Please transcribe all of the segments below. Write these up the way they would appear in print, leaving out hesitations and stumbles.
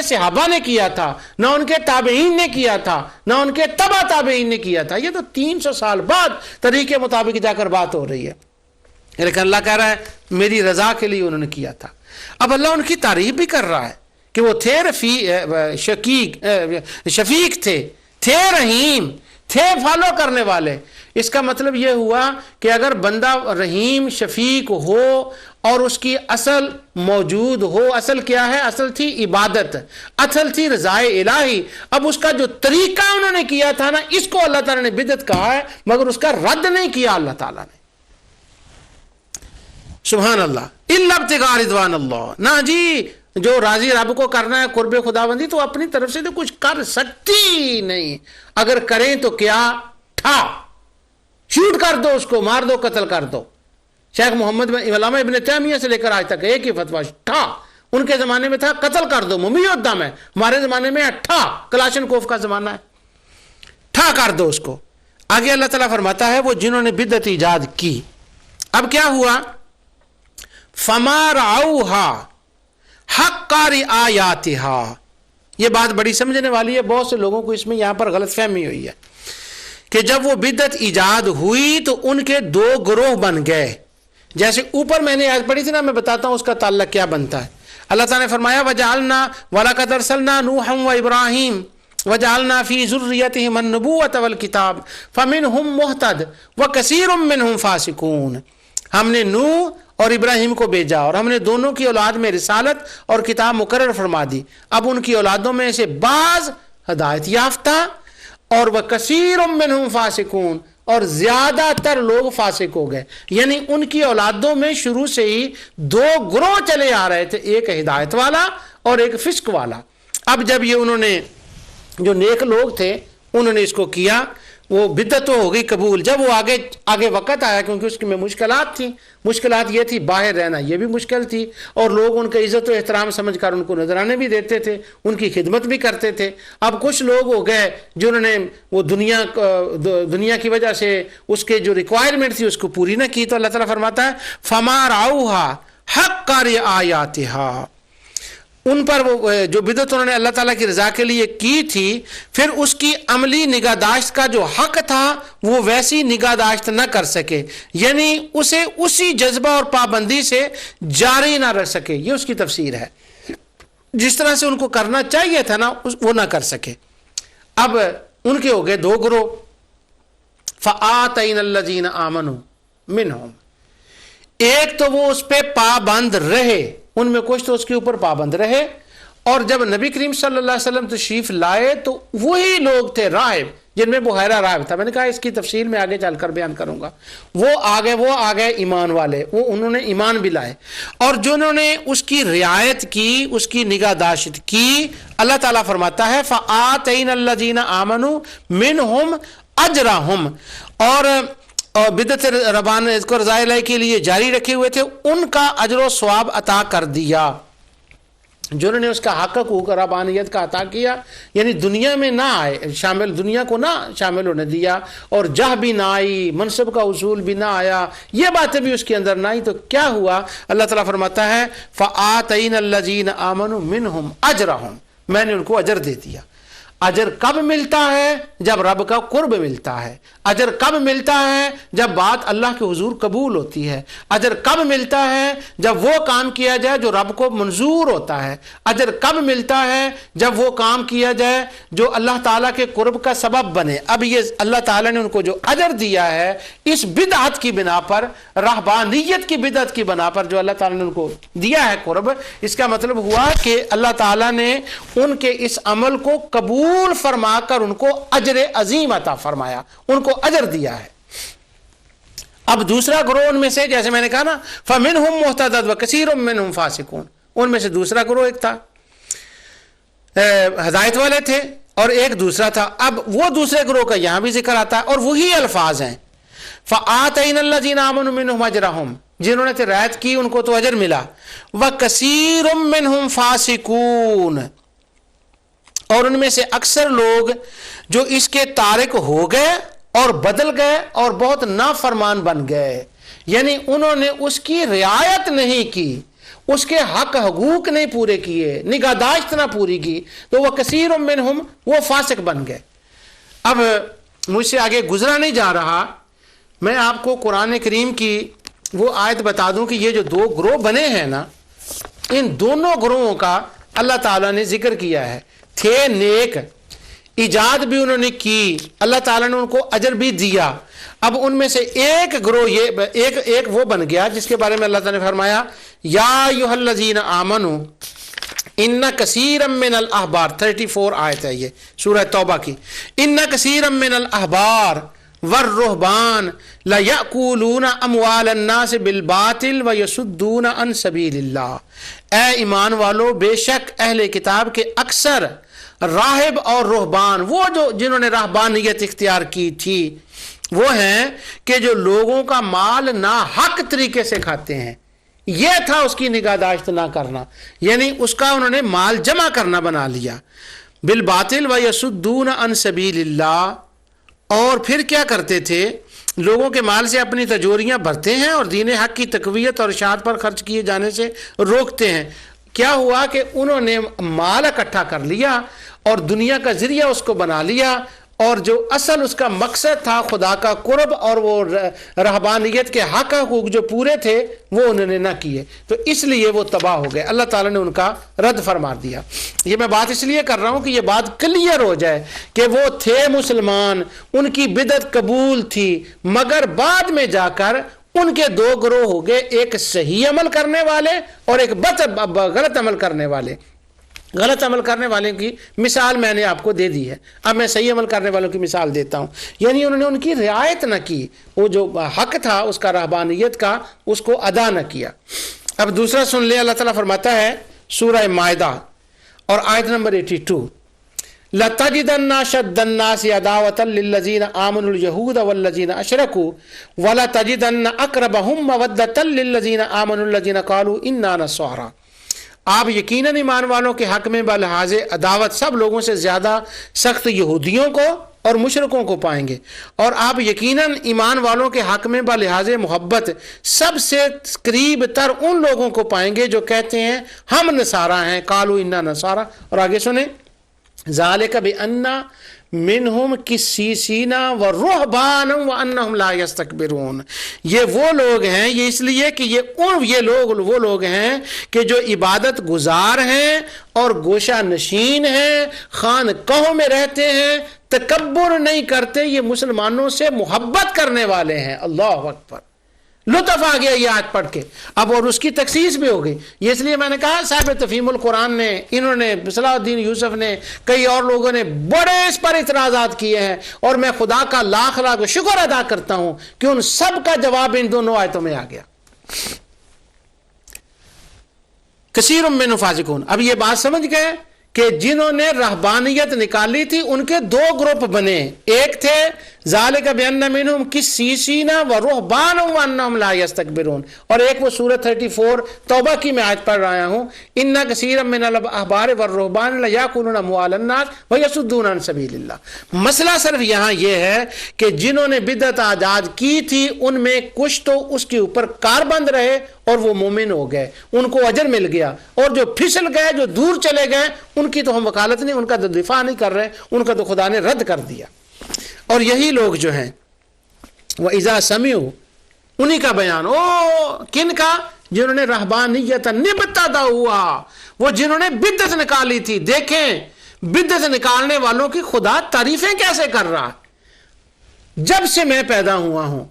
صحابہ نے کیا تھا، نہ ان کے تابعین نے کیا تھا، نہ ان کے تبع تابعین نے کیا تھا. یہ تو 300 سال بعد طریقے کے مطابق جا کر بات ہو رہی ہے. لیکن اللہ کہہ رہا ہے میری رضا کے لیے انہوں نے کیا تھا. اب اللہ ان کی تعریف بھی کر رہا ہے کہ وہ تھے شفیق تھے رحیم تھے، فالو کرنے والے. اس کا مطلب یہ ہوا کہ اگر بندہ رحیم شفیق ہو اور اس کی اصل موجود ہو، اصل کیا ہے؟ اصل تھی عبادت، اصل تھی رضائے الہی. اب اس کا جو طریقہ انہوں نے کیا تھا نا، اس کو اللہ تعالیٰ نے بدعت کہا ہے، مگر اس کا رد نہیں کیا اللہ تعالیٰ نے. سبحان اللہ. الا ابتغاء رضوان اللہ. نہ جی جو راضی رب کو کرنا ہے قرب خداوندی تو اپنی طرف سے تو کچھ کر سکتی نہیں. اگر کریں تو کیا؟ ٹھا شوٹ کر دو، اس کو مار دو، قتل کر دو. شیخ محمد علامہ ابن تیمیہ سے لے کر آج تک ایک ہی فتویٰ ٹھا. ان کے زمانے میں تھا قتل کر دو، ممی الدم ہے. ہمارے زمانے میں ٹھا کلاشن کوف کا زمانہ ہے، ٹھا کر دو اس کو. آگے اللہ تعالیٰ فرماتا ہے وہ جنہوں نے بدعت ایجاد کی. اب کیا ہوا؟ فما رعوها حق رعایتها. یہ بات بڑی سمجھنے والی ہے. بہت سے لوگوں کو اس میں یہاں پر غلط فہمی ہوئی ہے کہ جب وہ بدعت ایجاد ہوئی تو ان کے 2 گروہ بن گئے. جیسے اوپر میں نے آیت پڑھی تھی نا، میں بتاتا ہوں اس کا تعلق کیا بنتا ہے. اللہ تعالیٰ نے فرمایا وَجَعَلْنَا وَلَقَدْ أَرْسَلْنَا نُوحًا وَإِبْرَاهِيمَ وَجَعَلْنَا فِي ذُرِّيَّتِهِمَا النُّبُوَّةَ وَالْكِتَابَ فَمِنْهُمْ مُهْتَدٍ وَكَثِيرٌ مِّنْهُمْ فَاسِقُونَ. ہم نے نوح اور ابراہیم کو بھیجا اور ہم نے دونوں کی اولاد میں رسالت اور کتاب مقرر فرما دی. اب ان کی اولادوں میں سے بعض ہدایت یافتہ اور وَكَثِيرٌ مِّنْهُمْ فَاسِقُونَ، اور زیادہ تر لوگ فاسق ہو گئے. یعنی ان کی اولادوں میں شروع سے ہی 2 گروہ چلے آ رہے تھے، ایک ہدایت والا اور ایک فسق والا. اب جب یہ انہوں نے جو نیک لوگ تھے انہوں نے اس کو کیا، وہ بدعت تو ہو گئی قبول. جب وہ آگے وقت آیا، کیونکہ اس میں مشکلات تھیں. مشکلات یہ تھی باہر رہنا، یہ بھی مشکل تھی، اور لوگ ان کا عزت و احترام سمجھ کر ان کو نذرانے بھی دیتے تھے، ان کی خدمت بھی کرتے تھے. اب کچھ لوگ ہو گئے جنہوں نے وہ دنیا کی وجہ سے اس کے جو ریکوائرمنٹ تھی اس کو پوری نہ کی. تو اللہ تعالیٰ فرماتا ہے فما رعوها حق رعایتها. ان پر وہ جو بدعت انہوں نے اللہ تعالیٰ کی رضا کے لیے کی تھی، پھر اس کی عملی نگہداشت کا جو حق تھا وہ ویسی نگہداشت نہ کر سکے، یعنی اسے اسی جذبہ اور پابندی سے جاری نہ رکھ سکے. یہ اس کی تفسیر ہے. جس طرح سے ان کو کرنا چاہیے تھا نا وہ نہ کر سکے. اب ان کے ہو گئے 2 گروہ. فآتینا الذین آمنوا منہم. ایک تو وہ اس پہ پابند رہے، ان میں کچھ تو اس کے اوپر پابند رہے، اور جب نبی کریم صلی اللہ علیہ وسلم تشریف لائے تو وہی لوگ تھے راہب، جن میں بحیرہ راہب تھا. میں نے کہا اس کی تفصیل میں آگے چل کر بیان کروں گا. وہ آ گئے ایمان والے، وہ انہوں نے ایمان بھی لائے، اور جنہوں نے اس کی رعایت کی، اس کی نگہداشت کی. اللہ تعالیٰ فرماتا ہے فآتینا الذین آمنوا منہم اجرہم. اور بدعت ربان کو رضائے الہی کے لیے جاری رکھے ہوئے تھے، ان کا اجر و ثواب عطا کر دیا. جنہوں نے اس کا حق حقوق ربانیت کا عطا کیا، یعنی دنیا میں نہ آئے شامل، دنیا کو نہ شامل ہونے دیا، اور جہ بھی نہ آئی، منصب کا اصول بھی نہ آیا، یہ باتیں بھی اس کے اندر نہ آئی. تو کیا ہوا؟ اللہ تعالیٰ فرماتا ہے فآتینا الذین آمنوا منہم اجرہم. میں نے ان کو اجر دے دیا. اجر کب ملتا ہے؟ جب رب کا قرب ملتا ہے. اجر کب ملتا ہے؟ جب بات اللہ کے حضور قبول ہوتی ہے. اجر کب ملتا ہے؟ جب وہ کام کیا جائے جو رب کو منظور ہوتا ہے. اجر کب ملتا ہے؟ جب وہ کام کیا جائے جو اللہ تعالیٰ کے قرب کا سبب بنے. اب یہ اللہ تعالیٰ نے ان کو جو اجر دیا ہے اس بدعت کی بنا پر، رہبانیت کی بدعت کی بنا پر جو اللہ تعالیٰ نے ان کو دیا ہے قرب، اس کا مطلب ہوا کہ اللہ تعالیٰ نے ان کے اس عمل کو قبول فرما کر ان کو اجر عظیم عطا فرمایا، ان کو اجر دیا ہے. اب دوسرا گروہ ان میں سے، جیسے میں نے کہا نا فَمِنْهُمْ مُهْتَدٌ وَكَثِيرٌ مِّنْهُمْ فَاسِقُونَ، ان میں سے دوسرا گروہ ایک تھا، ہدایت والے تھے، اور ایک دوسرا تھا. اب وہ دوسرے گروہ کا یہاں بھی ذکر آتا ہے، اور وہی الفاظ ہیں فَآتَيْنَا الَّذِينَ آمَنُوا مِنْهُمْ أَجْرَهُمْ. جنہوں نے رعایت کی ان کو تو اجر ملا. وَكَثِيرٌ مِّنْهُمْ فَاسِقُونَ. اور ان میں سے اکثر لوگ جو اس کے تارک ہو گئے اور بدل گئے اور بہت نافرمان بن گئے، یعنی انہوں نے اس کی رعایت نہیں کی، اس کے حق حقوق نہیں پورے کیے، نگہداشت نہ پوری کی، تو وہ کثیر منہم، وہ فاسق بن گئے۔ اب مجھ سے آگے گزرا نہیں جا رہا، میں آپ کو قرآن کریم کی وہ آیت بتا دوں کہ یہ جو دو گروہ بنے ہیں نا، ان دونوں گروہوں کا اللہ تعالیٰ نے ذکر کیا ہے۔ تھے نیک، ایجاد بھی انہوں نے کی، اللہ تعالیٰ نے ان کو اجر بھی دیا۔ اب ان میں سے ایک گروہ ایک وہ بن گیا جس کے بارے میں اللہ تعالیٰ نے فرمایا یا ایھا الذین آمنوا ان کثیرا من الاحبار، 34 آیت ہے یہ سورہ توبہ کی، ان کثیرا من الاحبار والرہبان لیأکلون اموال الناس بالباطل ویصدون عن سبیل اللہ۔ اے ایمان والو، بے شک اہل کتاب کے اکثر راہب اور رہبان، وہ جو جنہوں نے رہبانیت اختیار کی تھی، وہ ہیں کہ جو لوگوں کا مال ناحق طریقے سے کھاتے ہیں۔ یہ تھا اس کی نگہداشت نہ کرنا، یعنی اس کا انہوں نے مال جمع کرنا بنا لیا۔ بالباطل ویصدون عن سبیل اللہ، اور پھر کیا کرتے تھے؟ لوگوں کے مال سے اپنی تجوریاں بھرتے ہیں اور دین حق کی تقویت اور اشاعت پر خرچ کیے جانے سے روکتے ہیں۔ کیا ہوا کہ انہوں نے مال اکٹھا کر لیا اور دنیا کا ذریعہ اس کو بنا لیا، اور جو اصل اس کا مقصد تھا خدا کا قرب اور وہ رہبانیت کے حق حقوق جو پورے تھے وہ انہوں نے نہ کیے، تو اس لیے وہ تباہ ہو گئے۔ اللہ تعالیٰ نے ان کا رد فرما دیا۔ یہ میں بات اس لیے کر رہا ہوں کہ یہ بات کلیئر ہو جائے کہ وہ تھے مسلمان، ان کی بدعت قبول تھی، مگر بعد میں جا کر ان کے دو گروہ ہو گئے، ایک صحیح عمل کرنے والے اور ایک غلط عمل کرنے والے۔ غلط عمل کرنے والے کی مثال میں نے آپ کو دے دی ہے، اب میں صحیح عمل کرنے والوں کی مثال دیتا ہوں۔ یعنی انہوں نے ان کی رعایت نہ کی، وہ جو حق تھا اس کا رہبانیت کا، اس کو ادا نہ کیا۔ اب دوسرا سن لیں، اللہ تعالیٰ فرماتا ہے سورہ مائدہ اور آیت نمبر 82، لَتَجِدَنَّ أَشَدَّ النَّاسِ عَدَاوَةً لِلَّذِينَ آمَنُوا الْيَهُودَ وَالَّذِينَ أَشْرَكُوا وَلَتَجِدَنَّ أَقْرَبَهُمْ مَوَدَّةً لِلَّذِينَ آمَنُوا الَّذِينَ قَالُوا إِنَّا نَصَارَىٰ۔ آپ یقیناً ایمان والوں کے حق میں بلحاظ عداوت سب لوگوں سے زیادہ سخت یہودیوں کو اور مشرکوں کو پائیں گے، اور آپ یقیناً ایمان والوں کے حق میں بلحاظ محبت سب سے قریب تر ان لوگوں کو پائیں گے جو کہتے ہیں ہم نصارہ ہیں، قالوا انا نصارى۔ اور آگے سنیں، ذالک بأن منہم قسیسین ورہبانا وانہم لا یستکبرون۔ یہ وہ لوگ ہیں، یہ اس لیے کہ یہ لوگ وہ لوگ ہیں کہ جو عبادت گزار ہیں اور گوشہ نشین ہیں، خانقاہوں میں رہتے ہیں، تکبر نہیں کرتے، یہ مسلمانوں سے محبت کرنے والے ہیں۔ اللہ اکبر، لطف آ گیا یہ آیت پڑھ کے اب، اور اس کی تخصیص بھی ہو گئی۔ یہ اس لیے میں نے کہا صاحب تفہیم القرآن نے، انہوں نے، صلاح الدین یوسف نے، کئی اور لوگوں نے بڑے اس پر اعتراضات کیے ہیں، اور میں خدا کا لاکھ لاکھ شکر ادا کرتا ہوں کہ ان سب کا جواب ان دونوں آیتوں میں آ گیا۔ کثیر منہم فاسقون۔ اب یہ بات سمجھ گئے کہ جنہوں نے رہبانیت نکالی تھی ان کے دو گروپ بنے، ایک تھے ذالک بأن منہم قسیسین ورہبانا وانہم لا یستکبرون، اور ایک وہ سورۃ 34 توبہ کی میں آیت پڑھ رہا ہوں، ان کثیرا من الاحبار والرہبان لیأکلون اموال الناس ویصدون عن سبیل اللہ۔ مسئلہ صرف یہاں یہ ہے کہ جنہوں نے بدعت ایجاد کی تھی ان میں کچھ تو اس کے اوپر کاربند رہے اور وہ مومن ہو گئے، ان کو اجر مل گیا، اور جو پھسل گئے، جو دور چلے گئے، ان کی تو ہم وکالت نہیں، ان کا تو دفاع نہیں کر رہے، ان کا تو خدا نے رد کر دیا۔ اور یہی لوگ جو ہیں وَإِذَا سَمِعُوا، انہی کا بیان، کن کا؟ جنہوں نے رہبانیت ابتدعوہا، وہ جنہوں نے بدعت نکالی تھی۔ دیکھیں بدعت نکالنے والوں کی خدا تعریفیں کیسے کر رہا۔ جب سے میں پیدا ہوا ہوں،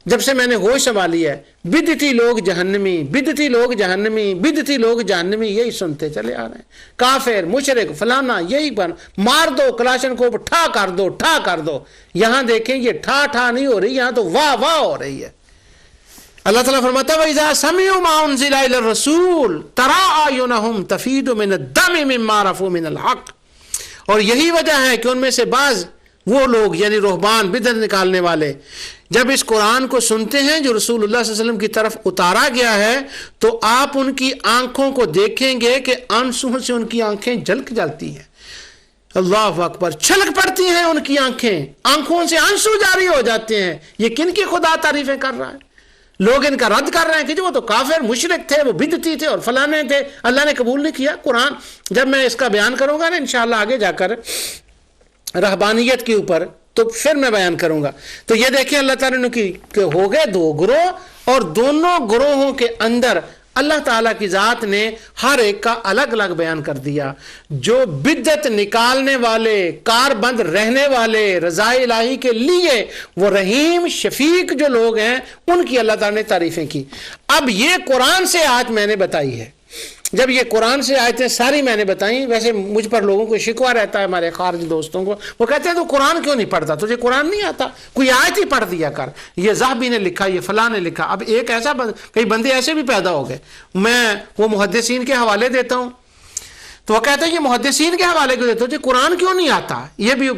جب سے میں نے ہوش سنبھالی ہے، بدعتی لوگ جہنمی، بدعتی لوگ جہنمی، بدعتی لوگ جہنمی، یہی سنتے چلے آ رہے ہیں۔ کافر، مشرک، فلانا، یہی بن، مار دو کلاشن کو ٹھا کر دو، ٹھا کر دو۔ یہاں دیکھیں یہ ٹھا ٹھا نہیں ہو رہی، یہاں تو واہ واہ ہو رہی ہے۔ اللہ تعالیٰ فرماتا ہے وَإِذَا سَمِعُوا مَا أُنزِلَ إِلَى الرَّسُولِ تَرَىٰ أَعْيُنَهُمْ تَفِيضُ مِنَ الدَّمِ مِمَّا عَرَفُوا مِنَ الْحَقِّ۔ اور یہی وجہ ہے کہ ان میں سے بعض وہ لوگ یعنی رہبان، بدعت نکالنے والے، جب اس قرآن کو سنتے ہیں جو رسول اللہ صلی اللہ علیہ وسلم کی طرف اتارا گیا ہے، تو آپ ان کی آنکھوں کو دیکھیں گے کہ آنسوؤں سے ان کی آنکھیں جھلک جاتی ہیں۔ اللہ اکبر، چھلک پڑتی ہیں ان کی آنکھیں، آنکھوں سے آنسو جاری ہو جاتے ہیں۔ یہ کن کی خدا تعریفیں کر رہا ہے؟ لوگ ان کا رد کر رہے ہیں کہ جو وہ تو کافر مشرک تھے، وہ بدعتی تھے اور فلانے تھے، اللہ نے قبول نہیں کیا قرآن۔ جب میں اس کا بیان کروں گا نا انشاءاللہ آگے جا کر رہبانیت کے اوپر، تو پھر میں بیان کروں گا۔ تو یہ دیکھیں اللہ تعالیٰ نے کہ ہو گئے دو گروہ، اور دونوں گروہوں کے اندر اللہ تعالیٰ کی ذات نے ہر ایک کا الگ الگ بیان کر دیا۔ جو بدعت نکالنے والے، کار بند رہنے والے، رضا الہی کے لیے وہ رحیم شفیق جو لوگ ہیں، ان کی اللہ تعالیٰ نے تعریفیں کی۔ اب یہ قرآن سے آیت میں نے بتائی ہے۔ جب یہ قرآن سے آیتیں ساری میں نے بتائیں، ویسے مجھ پر لوگوں کو شکوہ رہتا ہے، ہمارے خارجی دوستوں کو، وہ کہتے ہیں تو قرآن کیوں نہیں پڑھتا، تجھے قرآن نہیں آتا، کوئی آیت ہی پڑھ دیا کر، یہ ذہبی نے لکھا، یہ فلاں نے لکھا۔ اب ایک ایسا کئی بندے ایسے بھی پیدا ہو گئے، میں وہ محدثین کے حوالے دیتا ہوں تو وہ کہتے ہیں یہ محدثین کے حوالے کو دیتا ہوں، قرآن کیوں نہیں آتا۔ یہ بھی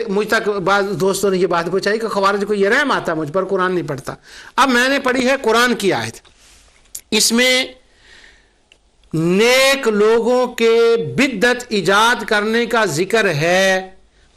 مجھ تک بعض دوستوں نے یہ بات پوچھائی کہ خوارج کو یہ رحم آتا مجھ پر، قرآن نہیں پڑھتا۔ اب میں نے پڑھی ہے قرآن کی آیت، اس میں نیک لوگوں کے بدعت ایجاد کرنے کا ذکر ہے۔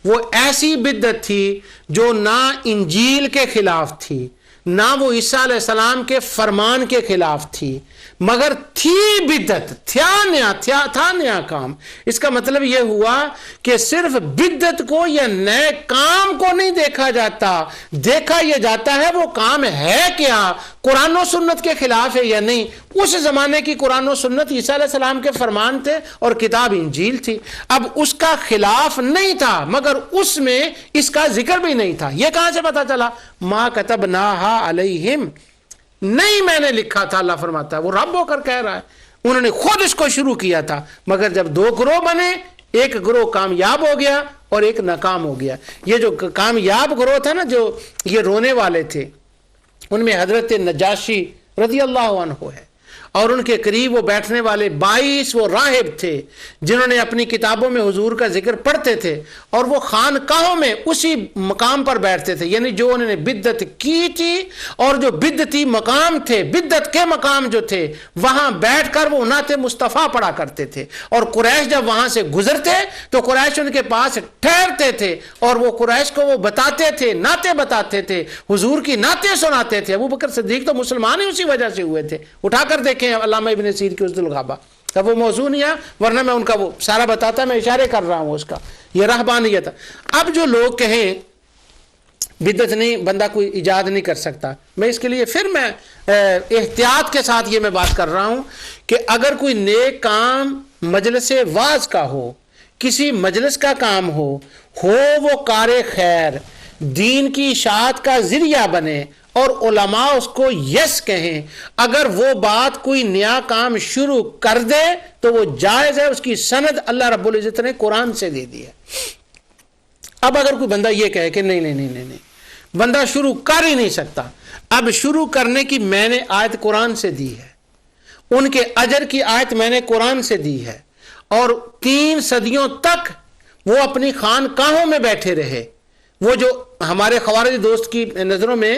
وہ ایسی بدعت تھی جو نہ انجیل کے خلاف تھی، نہ وہ عیسیٰ علیہ السلام کے فرمان کے خلاف تھی، مگر تھی بدعت، تھا نیا کام۔ اس کا مطلب یہ ہوا کہ صرف بدعت کو یا نئے کام کو نہیں دیکھا جاتا، دیکھا یہ جاتا ہے وہ کام ہے کیا، قرآن و سنت کے خلاف ہے یا نہیں۔ اس زمانے کی قرآن و سنت عیسیٰ علیہ السلام کے فرمان تھے اور کتاب انجیل تھی، اب اس کا خلاف نہیں تھا، مگر اس میں اس کا ذکر بھی نہیں تھا۔ یہ کہاں سے پتا چلا؟ ما کتبناہا علیہم، نہیں میں نے لکھا تھا، اللہ فرماتا ہے، وہ رب ہو کر کہہ رہا ہے، انہوں نے خود اس کو شروع کیا تھا، مگر جب دو گروہ بنے، ایک گروہ کامیاب ہو گیا اور ایک ناکام ہو گیا۔ یہ جو کامیاب گروہ تھا نا، جو یہ رونے والے تھے، ان میں حضرت نجاشی رضی اللہ عنہ ہے، اور ان کے قریب وہ بیٹھنے والے 22 وہ راہب تھے جنہوں نے اپنی کتابوں میں حضور کا ذکر پڑھتے تھے، اور وہ خانقاہوں میں اسی مقام پر بیٹھتے تھے، یعنی جو انہوں نے بدعت کی تھی اور جو بدعتی مقام تھے، بدعت کے مقام جو تھے، وہاں بیٹھ کر وہ نعت مصطفیٰ پڑھا کرتے تھے، اور قریش جب وہاں سے گزرتے تو قریش ان کے پاس ٹھہرتے تھے اور وہ قریش کو وہ بتاتے تھے، نعتیں بتاتے تھے، حضور کی نعتیں سناتے تھے۔ ابو بکر صدیق تو مسلمان ہی اسی وجہ سے ہوئے تھے، اٹھا کر دیکھیں علامہ ابن سیر کی عزد الغابہ کا وہ موضوع نہیں ہے، ورنہ میں ان کا وہ سارا بتاتا، میں اشارے کر رہا ہوں اس کا، یہ رہبانیت۔ اب جو لوگ کہیں بدعت نہیں، بندہ کوئی ایجاد نہیں کر سکتا، میں اس کے لیے پھر میں احتیاط کے ساتھ یہ میں بات کر رہا ہوں کہ اگر کوئی نیک کام مجلس واعظ کا ہو، کسی مجلس کا کام ہو وہ کار خیر، دین کی اشاعت کا ذریعہ بنے اور علماء اس کو یس کہیں، اگر وہ بات کوئی نیا کام شروع کر دے تو وہ جائز ہے، اس کی سند اللہ رب العزت نے قرآن سے دے دی ہے۔ اب اگر کوئی بندہ یہ کہے کہ نہیں بندہ شروع کر ہی نہیں سکتا، اب شروع کرنے کی میں نے آیت قرآن سے دی ہے، ان کے اجر کی آیت میں نے قرآن سے دی ہے، اور 3 صدیوں تک وہ اپنی خانقاہوں میں بیٹھے رہے۔ وہ جو ہمارے خوارج دوست کی نظروں میں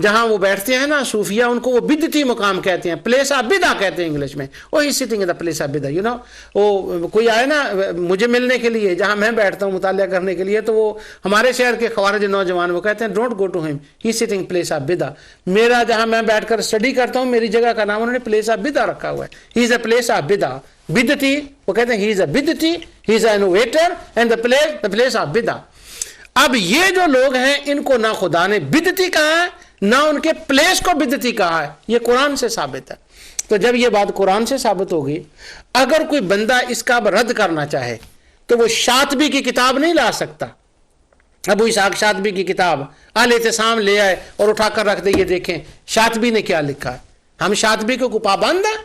جہاں وہ بیٹھتے ہیں نا صوفیہ، ان کو وہ بدعتی مقام کہتے ہیں، پلیس آف بدعہ کہتے ہیں انگلش میں، وہ he sitting in the place of بدعہ، یو نو۔ وہ کوئی آئے نا مجھے ملنے کے لیے جہاں میں بیٹھتا ہوں مطالعہ کرنے کے لیے، تو وہ ہمارے شہر کے خوارج نوجوان وہ کہتے ہیں ڈونٹ گو ٹو ہم، ہی سٹنگ پلیس آف بدعہ۔ میرا جہاں میں بیٹھ کر اسٹڈی کرتا ہوں، میری جگہ کا نام انہوں نے پلیس آف بدعہ رکھا ہوا ہے، ہی از اے پلیس آف بدعہ، بدعتی، وہ کہتے ہیں ہی از اے بدعتی، he is a innovator and the place of بدعہ۔ اب یہ جو لوگ ہیں ان کو نہ خدا نے بدعتی کہا ہے نہ ان کے پلیس کو بدعتی کہا ہے، یہ قرآن سے ثابت ہے۔ تو جب یہ بات قرآن سے ثابت ہوگی، اگر کوئی بندہ اس کا رد کرنا چاہے تو وہ شاطبی کی کتاب نہیں لا سکتا۔ ابو اسحاق شاطبی کی کتاب الاعتصام لے آئے اور اٹھا کر رکھ دے، یہ دیکھیں شاطبی نے کیا لکھا ہے۔ ہم شاطبی کو پابند ہیں؟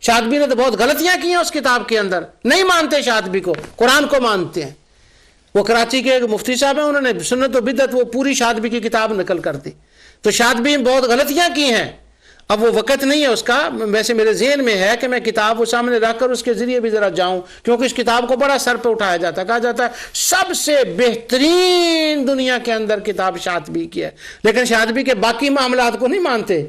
شاطبی نے تو بہت غلطیاں کی ہیں اس کتاب کے اندر، نہیں مانتے شاطبی کو، قرآن کو مانتے ہیں۔ وہ کراچی کے ایک مفتی صاحب ہیں، انہوں نے سنت و بدعت وہ پوری شاطبی کی کتاب نقل کر دی، تو شاطبی میں بہت غلطیاں کی ہیں۔ اب وہ وقت نہیں ہے اس کا، ویسے میرے ذہن میں ہے کہ میں کتاب وہ سامنے رکھ کر اس کے ذریعے بھی ذرا جاؤں، کیونکہ اس کتاب کو بڑا سر پہ اٹھایا جاتا ہے، کہا جاتا ہے سب سے بہترین دنیا کے اندر کتاب شاطبی کی ہے، لیکن شاطبی کے باقی معاملات کو نہیں مانتے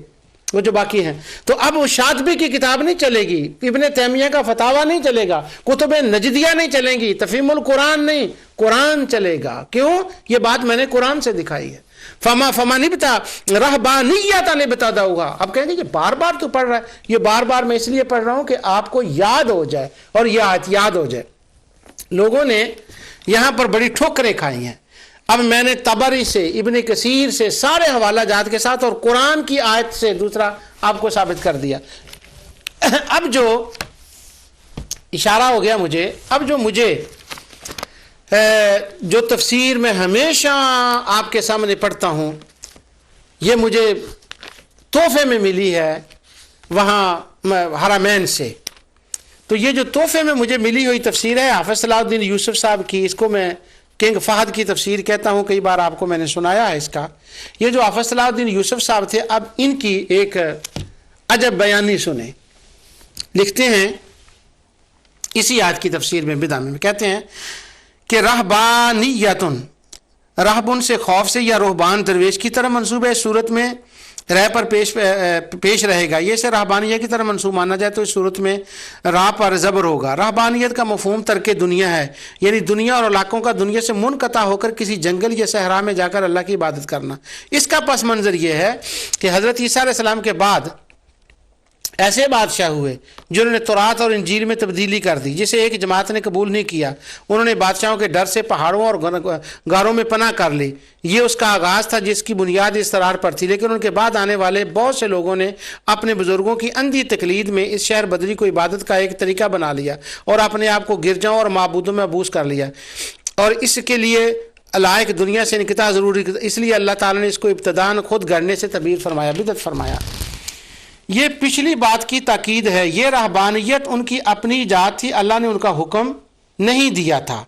وہ جو باقی ہیں۔ تو اب وہ شاطبی کی کتاب نہیں چلے گی، ابن تیمیہ کا فتاویٰ نہیں چلے گا، کتب نجدیہ نہیں چلیں گی، تفہیم القرآن نہیں، قرآن چلے گا۔ کیوں؟ یہ بات میں نے قرآن سے دکھائی ہے۔ فما نبتا رہبانیت ابتداؤہا. اب کہیں گے کہ بار بار تو پڑھ رہا ہے. یہ بار بار میں اس لیے پڑھ رہا ہوں کہ آپ کو یاد ہو جائے اور یہ آیت یاد ہو جائے. لوگوں نے یہاں پر بڑی ٹھوکریں کھائی ہیں. اب میں نے طبری سے, ابن کثیر سے, سارے حوالہ جات کے ساتھ اور قرآن کی آیت سے دوسرا آپ کو ثابت کر دیا. اب جو اشارہ ہو گیا مجھے, اب جو مجھے جو تفسیر میں ہمیشہ آپ کے سامنے پڑھتا ہوں, یہ مجھے تحفے میں ملی ہے وہاں حرمین سے. تو یہ جو تحفے میں مجھے ملی ہوئی تفسیر ہے حافظ صلاح الدین یوسف صاحب کی, اس کو میں کنگ فہد کی تفسیر کہتا ہوں, کئی بار آپ کو میں نے سنایا ہے اس کا. یہ جو حافظ صلاح الدین یوسف صاحب تھے, اب ان کی ایک عجب بیانی سنیں. لکھتے ہیں اسی آیت کی تفسیر میں بدع میں کہتے ہیں کہ رہبانیتن, رہب ان سے خوف سے یا رہبان درویش کی طرح منصوب ہے, اس صورت میں راہ پر پیش رہے گا. یہ سے رہبانیت کی طرح منصوب مانا جائے تو اس صورت میں راہ پر زبر ہوگا. رہبانیت کا مفہوم ترک دنیا ہے, یعنی دنیا اور علاقوں کا دنیا سے منقطع ہو کر کسی جنگل یا صحرا میں جا کر اللہ کی عبادت کرنا. اس کا پس منظر یہ ہے کہ حضرت عیسیٰ علیہ السلام کے بعد ایسے بادشاہ ہوئے جنہوں نے تورات اور انجیل میں تبدیلی کر دی, جسے ایک جماعت نے قبول نہیں کیا. انہوں نے بادشاہوں کے ڈر سے پہاڑوں اور غاروں میں پناہ کر لی. یہ اس کا آغاز تھا جس کی بنیاد اصرار پر تھی, لیکن ان کے بعد آنے والے بہت سے لوگوں نے اپنے بزرگوں کی اندھی تقلید میں اس شہر بدری کو عبادت کا ایک طریقہ بنا لیا اور اپنے آپ کو گرجاؤں اور معبودوں میں مبعوث کر لیا, اور اس کے لیے لائق دنیا سے انقطاع ضروری, اس لیے اللہ تعالیٰ نے اس کو ابتداً خود گڑنے سے تعبیر فرمایا, بدعت فرمایا. یہ پچھلی بات کی تاکید ہے. یہ رہبانیت ان کی اپنی ایجاد تھی, اللہ نے ان کا حکم نہیں دیا تھا.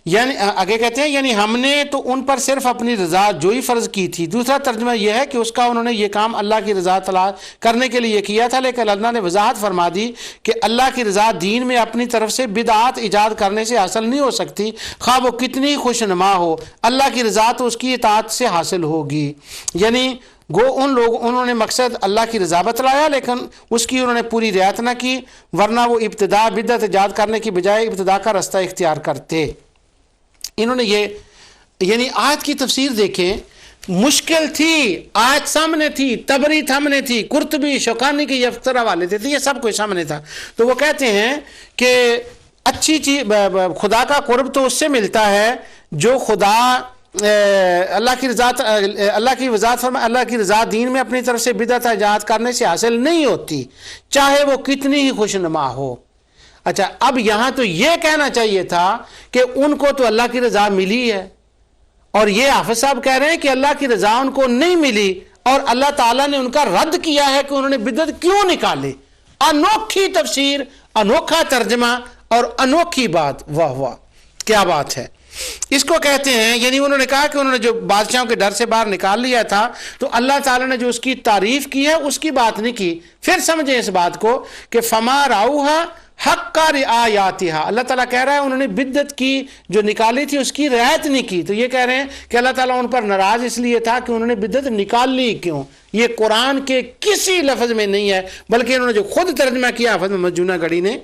یعنی آگے کہتے ہیں یعنی ہم نے تو ان پر صرف اپنی رضا جوئی فرض کی تھی. دوسرا ترجمہ یہ ہے کہ اس کا انہوں نے یہ کام اللہ کی رضا تلاش کرنے کے لیے کیا تھا, لیکن اللہ نے وضاحت فرما دی کہ اللہ کی رضا دین میں اپنی طرف سے بدعات ایجاد کرنے سے حاصل نہیں ہو سکتی, خواہ وہ کتنی خوش نما ہو. اللہ کی رضا تو اس کی اطاعت سے حاصل ہوگی. یعنی گو انہوں نے مقصد اللہ کی رضا بتلایا, لیکن اس کی انہوں نے پوری رعایت نہ کی, ورنہ وہ ابتدا بدعت ایجاد کرنے کی بجائے ابتدا کا رستہ اختیار کرتے. انہوں نے یہ یعنی آیت کی تفسیر دیکھیں, مشکل تھی, آیت سامنے تھی, طبری سامنے تھی, قرطبی, شوکانی کی یفتر حوالے تھے, یہ سب کچھ سامنے تھا. تو وہ کہتے ہیں کہ اچھی چیز خدا کا قرب تو اس سے ملتا ہے جو خدا اللہ کی رضا, اللہ کی وضاحت فرمائے, اللہ کی رضا دین میں اپنی طرف سے بدعت ایجاد کرنے سے حاصل نہیں ہوتی, چاہے وہ کتنی ہی خوش نما ہو. اچھا, اب یہاں تو یہ کہنا چاہیے تھا کہ ان کو تو اللہ کی رضا ملی ہے, اور یہ حافظ صاحب کہہ رہے ہیں کہ اللہ کی رضا ان کو نہیں ملی, اور اللہ تعالیٰ نے ان کا رد کیا ہے کہ انہوں نے بدعت کیوں نکالے. انوکھی تفسیر, انوکھا ترجمہ اور انوکھی بات. واہ واہ, کیا بات ہے. اس کو کہتے ہیں یعنی انہوں نے کہا کہ انہوں نے جو بادشاہوں کے ڈر سے باہر نکال لیا تھا, تو اللہ تعالیٰ نے جو اس کی تعریف کی ہے اس کی بات نہیں کی. پھر سمجھیں اس بات کو کہ فما راؤہا حق کا رعایاتہا, اللہ تعالیٰ کہہ رہا ہے انہوں نے بدعت کی جو نکالی تھی اس کی رعایت نہیں کی. تو یہ کہہ رہے ہیں کہ اللہ تعالیٰ ان پر ناراض اس لیے تھا کہ انہوں نے بدعت نکال لی کیوں. یہ قرآن کے کسی لفظ میں نہیں ہے, بلکہ انہوں نے جو خود ترجمہ کیا حافظ محمد جونہ گڑھی نے,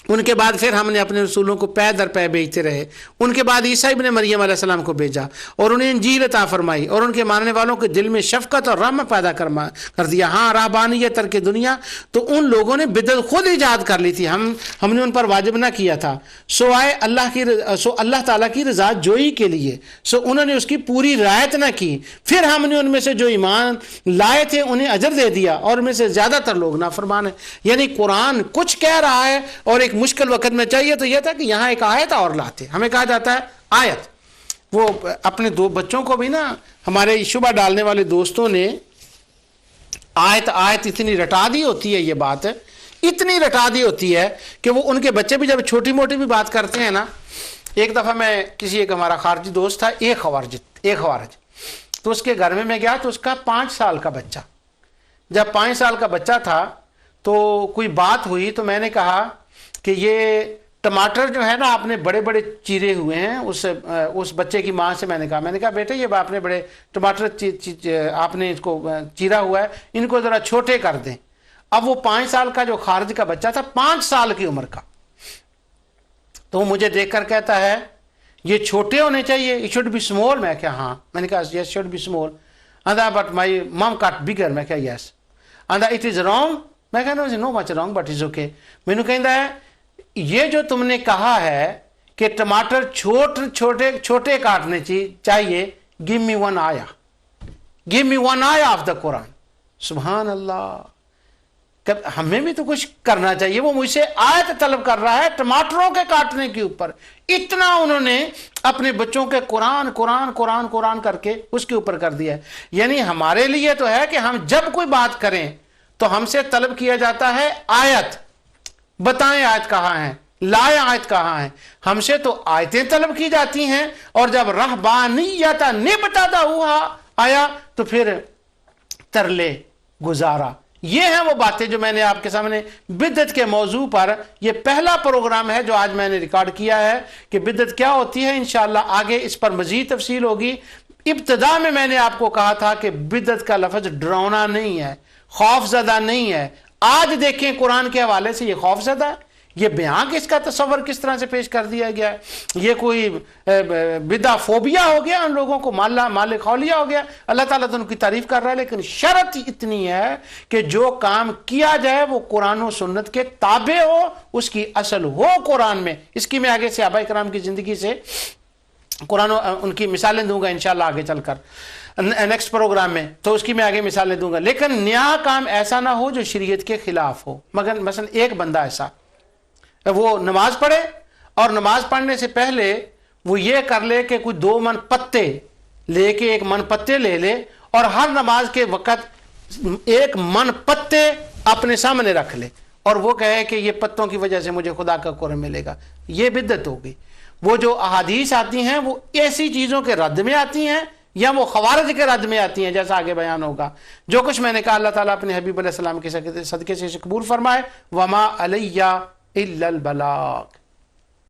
ان کے بعد پھر ہم نے اپنے رسولوں کو پے در پے بھیجتے رہے. ان کے بعد عیسیٰ ابن مریم علیہ السلام کو بھیجا اور انہیں انجیل عطا فرمائی, اور ان کے ماننے والوں کے دل میں شفقت اور رحم پیدا کر دیا. ہاں, رہبانیت ترک دنیا تو ان لوگوں نے بدعت خود ایجاد کر لی تھی, ہم نے ان پر واجب نہ کیا تھا, سوائے اللہ تعالیٰ کی رضا جوئی کے لیے. انہوں نے اس کی پوری رعایت نہ کی. پھر ہم نے ان میں سے جو ایمان لائے تھے انہیں اجر دے دیا, اور ان میں سے زیادہ تر لوگ نافرمان ہیں. یعنی قرآن کچھ کہہ رہا ہے, اور ایک مشکل وقت میں چاہیے تو یہ تھا کہ یہاں ایک آیت اور لاتے. ہمیں کہا جاتا ہے آیت. وہ اپنے دو بچوں کو بھی نا, ہمارے شبہ ڈالنے والے دوستوں نے آیت اتنی رٹا دی ہوتی ہے, یہ بات اتنی رٹا دی ہوتی ہے کہ وہ ان کے بچے بھی جب چھوٹی موٹی بھی بات کرتے ہیں نا. ایک دفعہ میں ایک ہمارا خارجی دوست تھا, ایک خوارج, تو اس کے گھر میں میں گیا تو اس کا 5 سال کا بچہ, جب 5 سال کا بچہ تھا تو کوئی بات ہوئی, تو میں نے کہا کہ یہ ٹماٹر جو ہے نا آپ نے بڑے بڑے چیرے ہوئے ہیں. اس بچے کی ماں سے میں نے کہا بیٹے یہ آپ نے بڑے ٹماٹر آپ نے اس کو چیرا ہوا ہے, ان کو ذرا چھوٹے کر دیں. اب وہ 5 سال کا جو خارج کا بچہ تھا, 5 سال کی عمر کا, تو مجھے دیکھ کر کہتا ہے یہ چھوٹے ہونے چاہیے, it should be small. میں کہا ہاں, میں نے کہا yes should be small. But my mom cut bigger. میں کہا yes. It is wrong. میں کہا no much wrong but it's okay. مینو کہندا ہے یہ جو تم نے کہا ہے کہ ٹماٹر چھوٹے کاٹنے چاہیے, give me one ayah. Give me one ayah of the Quran. سبحان اللہ. ہمیں بھی تو کچھ کرنا چاہیے. وہ مجھ سے آیت طلب کر رہا ہے ٹماٹروں کے کاٹنے کے اوپر. اتنا انہوں نے اپنے بچوں کے قرآن کر کے اس کے اوپر کر دیا ہے. یعنی ہمارے لیے تو ہے کہ ہم جب کوئی بات کریں تو ہم سے طلب کیا جاتا ہے آیت, بتائیں آیت کہاں ہے, لائے آیت کہاں ہے. ہم سے تو آیتیں طلب کی جاتی ہیں, اور جب رہبانیت نبتدأ ہوا آیا تو پھر ترلے گزارا. یہ ہیں وہ باتیں جو میں نے آپ کے سامنے بدعت کے موضوع پر, یہ پہلا پروگرام ہے جو آج میں نے ریکارڈ کیا ہے کہ بدعت کیا ہوتی ہے. انشاءاللہ آگے اس پر مزید تفصیل ہوگی. ابتدا میں نے آپ کو کہا تھا کہ بدعت کا لفظ ڈراؤنا نہیں ہے, خوف زدہ نہیں ہے. آج دیکھیں قرآن کے حوالے سے یہ خوف زدہ ہے. یہ بیان اس کا تصور کس طرح سے پیش کر دیا گیا ہے. یہ کوئی بدعہ فوبیا ہو گیا ان لوگوں کو, مال خولیہ ہو گیا. اللہ تعالیٰ تو ان کی تعریف کر رہا ہے, لیکن شرط اتنی ہے کہ جو کام کیا جائے وہ قرآن و سنت کے تابع ہو, اس کی اصل ہو قرآن میں. اس کی میں آگے صحابہ کرام کی زندگی سے قرآن ان کی مثالیں دوں گا انشاءاللہ آگے چل کر نیکسٹ پروگرام میں, تو اس کی میں آگے مثالیں دوں گا. لیکن نیا کام ایسا نہ ہو جو شریعت کے خلاف ہو. مگر مثلا ایک بندہ ایسا وہ نماز پڑھے اور نماز پڑھنے سے پہلے وہ یہ کر لے کہ کوئی 2 من پتے لے کے 1 من پتے لے لے اور ہر نماز کے وقت 1 من پتے اپنے سامنے رکھ لے اور وہ کہے کہ یہ پتوں کی وجہ سے مجھے خدا کا قرب ملے گا. یہ بدعت ہوگی. وہ جو احادیث آتی ہیں وہ ایسی چیزوں کے رد میں آتی ہیں یا وہ خوارج کے رد میں آتی ہیں, جیسا آگے بیان ہوگا. جو کچھ میں نے کہا اللہ تعالیٰ اپنے حبیب علیہ السلام کے صدقے سے قبول فرمائے. وما علیہ الا البلاغ.